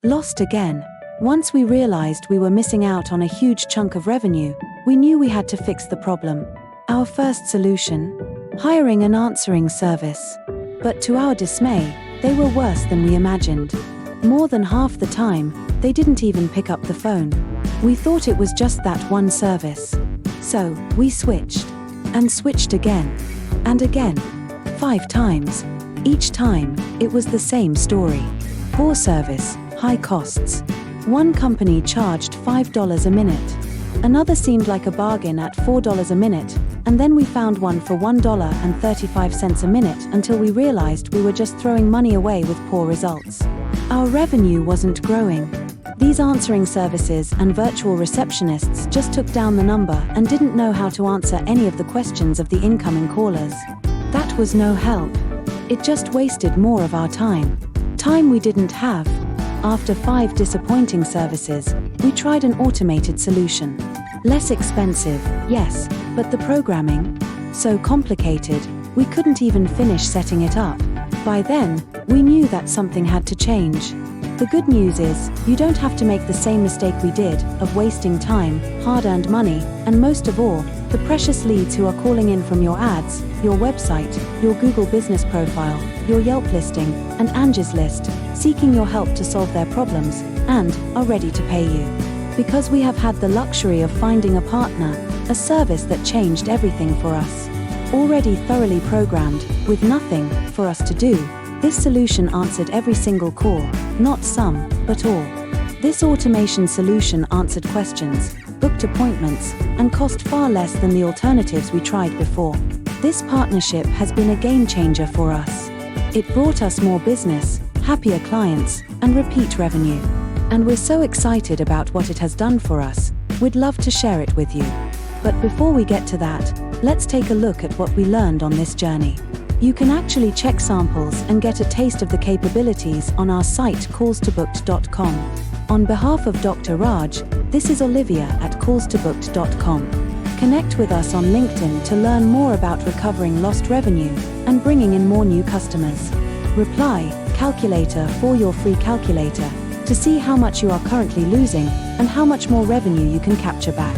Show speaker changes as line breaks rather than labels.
Lost again. Once we realized we were missing out on a huge chunk of revenue, we knew we had to fix the problem. Our first solution? Hiring an answering service. But to our dismay, they were worse than we imagined. More than half the time, they didn't even pick up the phone. We thought it was just that one service. So, we switched. And switched again. And again. 5 times. Each time, it was the same story. Poor service, high costs. One company charged $5 a minute. Another seemed like a bargain at $4 a minute, and then we found one for $1.35 a minute until we realized we were just throwing money away with poor results. Our revenue wasn't growing. These answering services and virtual receptionists just took down the number and didn't know how to answer any of the questions of the incoming callers. That was no help. It just wasted more of our time. Time we didn't have. After 5 disappointing services, we tried an automated solution. Less expensive, yes, but the programming? So complicated, we couldn't even finish setting it up. By then, we knew that something had to change. The good news is, you don't have to make the same mistake we did, of wasting time, hard-earned money, and most of all, the precious leads who are calling in from your ads, your website, your Google business profile, your Yelp listing, and Angie's List, seeking your help to solve their problems, and are ready to pay you. Because we have had the luxury of finding a partner, a service that changed everything for us. Already thoroughly programmed, with nothing for us to do, this solution answered every single call, not some, but all. This automation solution answered questions, booked appointments, and cost far less than the alternatives we tried before. This partnership has been a game changer for us. It brought us more business, happier clients, and repeat revenue. And we're so excited about what it has done for us, we'd love to share it with you. But before we get to that, let's take a look at what we learned on this journey. You can actually check samples and get a taste of the capabilities on our site callstobooked.com. On behalf of Dr. Raj, this is Olivia at callstobooked.com. Connect with us on LinkedIn to learn more about recovering lost revenue and bringing in more new customers. Reply, calculator for your free calculator to see how much you are currently losing and how much more revenue you can capture back.